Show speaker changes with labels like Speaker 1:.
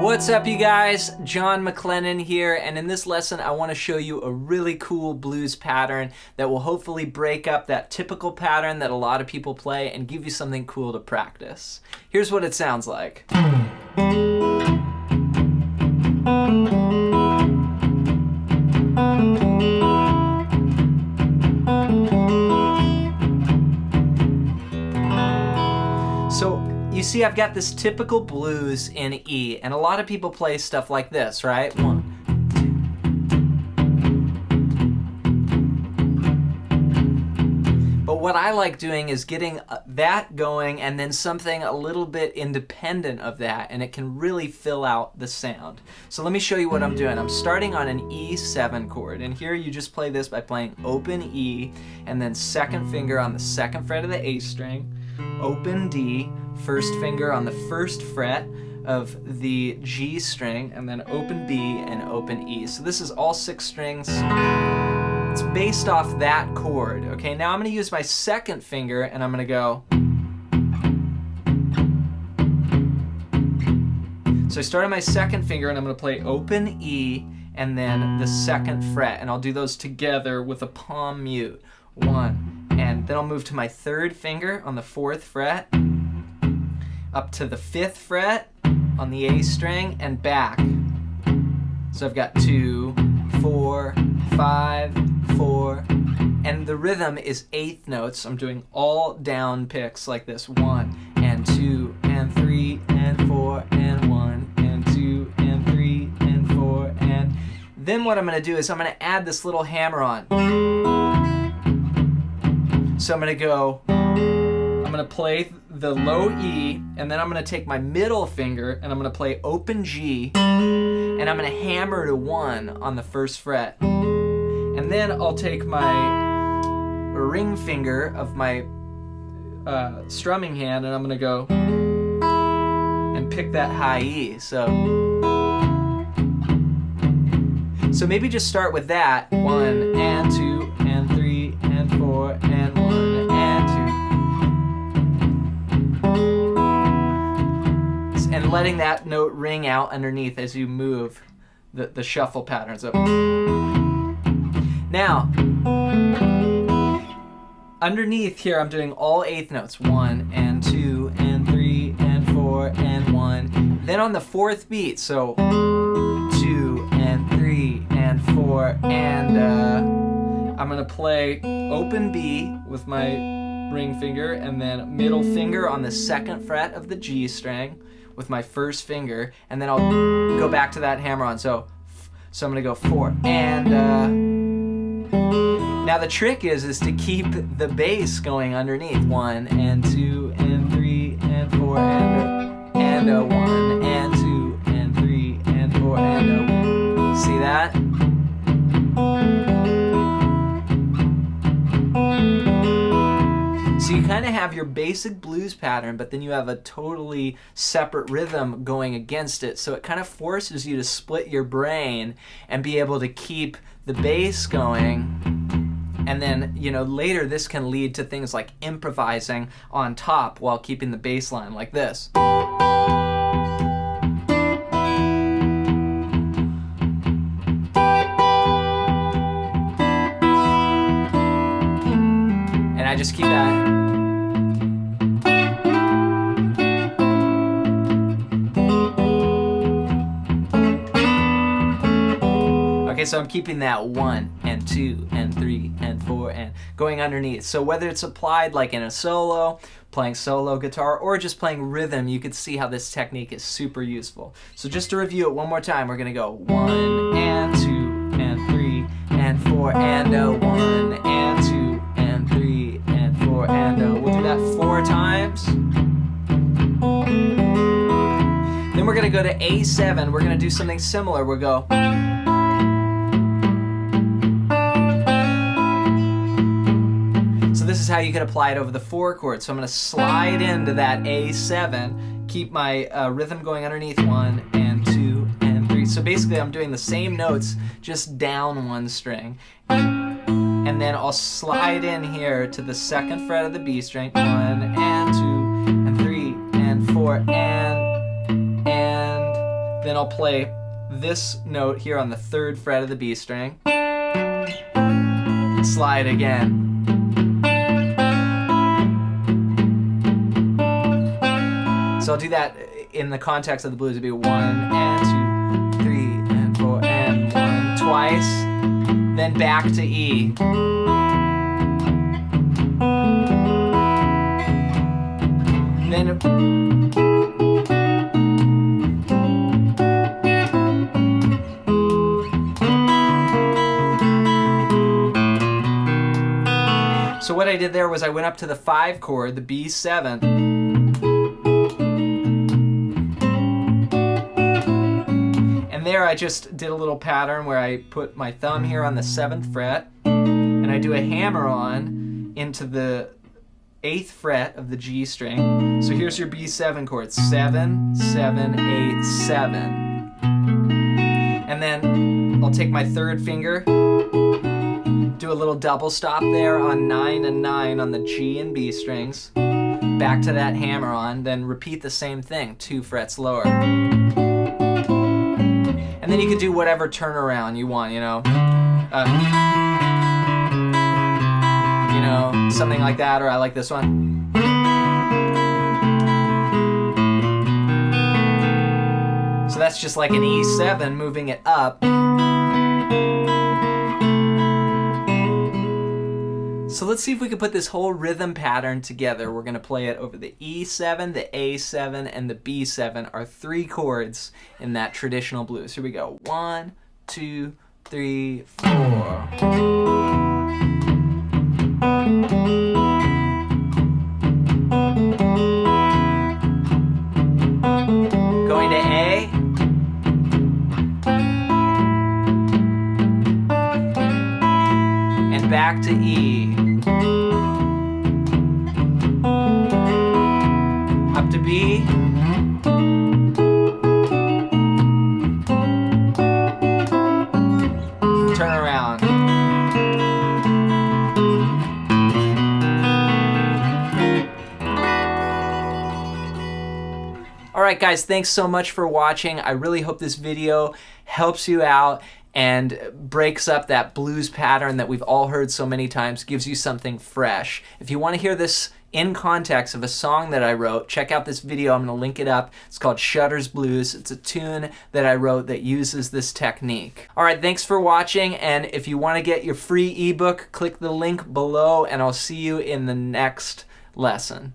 Speaker 1: What's up, you guys? John MacLennan here, and in this lesson I want to show you a really cool blues pattern that will hopefully break up that typical pattern that a lot of people play and give you something cool to practice. Here's what it sounds like. So you see, I've got this typical blues in E, and a lot of people play stuff like this, right? 1, 2. But what I like doing is getting that going and then something a little bit independent of that, and it can really fill out the sound. So let me show you what I'm doing. I'm starting on an E7 chord, and here you just play this by playing open E, and then second finger on the second fret of the A string, open D, first finger on the first fret of the G string, and then open B and open E. So this is all 6 strings. It's based off that chord. Okay, now I'm going to use my second finger and I'm going to go. So I start on my second finger and I'm going to play open E and then the second fret, and I'll do those together with a palm mute. 1, and then I'll move to my third finger on the 4th fret, up to the 5th fret on the A string, and back. So I've got 2, 4, 5, 4, and the rhythm is 8th notes. I'm doing all down picks like this: 1 and 2 and 3 and 4 and 1 and 2 and 3 and 4, and then what I'm going to do is I'm going to add this little hammer on. So I'm going to play the low E, and then I'm going to take my middle finger and I'm going to play open G, and I'm going to hammer to 1 on the first fret. And then I'll take my ring finger of my strumming hand and I'm going to go and pick that high E. So maybe just start with that: 1 and 2 and 3 and 4 and 1 and 2, and letting that note ring out underneath as you move the shuffle pattern. So now underneath here I'm doing all 8th notes: 1 and 2 and 3 and 4 and 1. Then on the 4th beat, so 2 and 3 and 4, and I'm gonna play open B with my ring finger, and then middle finger on the 2nd fret of the G string with my first finger, and then I'll go back to that hammer on. So I'm gonna go 4, and now the trick is to keep the bass going underneath: 1 and 2 and 3 and 4 and 1 and 2 and 3 and 4 and see that? So you kind of have your basic blues pattern, but then you have a totally separate rhythm going against it. So it kind of forces you to split your brain and be able to keep the bass going. And then, later this can lead to things like improvising on top while keeping the bass line like this. And I just keep that. Okay, so I'm keeping that 1 and 2 and 3 and 4 and going underneath. So whether it's applied like in a solo, playing solo guitar, or just playing rhythm, you can see how this technique is super useful. So just to review it one more time, we're gonna go 1 and 2 and 3 and 4 and 1 and 2 and 3 and 4 and we'll do that 4 times. Then we're gonna go to A7. We're gonna do something similar. We'll go. So this is how you can apply it over the 4 chords. So I'm going to slide into that A7, keep my rhythm going underneath: 1 and 2 and 3. So basically I'm doing the same notes, just down 1 string. And then I'll slide in here to the 2nd fret of the B string: 1 and 2 and 3 and 4 and Then I'll play this note here on the 3rd fret of the B string. Slide again. So I'll do that in the context of the blues. It'd be 1 and 2, 3 and 4 and 1 twice. Then back to E. Then so what I did there was I went up to the 5 chord, the B7, and there I just did a little pattern where I put my thumb here on the 7th fret, and I do a hammer-on into the 8th fret of the G string. So here's your B7 chord, 7, 7, 8, 7. And then I'll take my 3rd finger, do a little double stop there on 9 and 9 on the G and B strings, back to that hammer on, then repeat the same thing, 2 frets lower. And then you can do whatever turnaround you want, something like that, or I like this one. So that's just like an E7 moving it up. So let's see if we can put this whole rhythm pattern together. We're going to play it over the E7, the A7, and the B7, our 3 chords in that traditional blues. Here we go. 1, 2, 3, 4. Going to A. And back to E. Up to B. Turn around. Alright guys, thanks so much for watching. I really hope this video helps you out and breaks up that blues pattern that we've all heard so many times, gives you something fresh. If you want to hear this in context of a song that I wrote, check out this video. I'm going to link it up. It's called Shutter's Blues. It's a tune that I wrote that uses this technique. Alright, thanks for watching, and if you want to get your free ebook, click the link below, and I'll see you in the next lesson.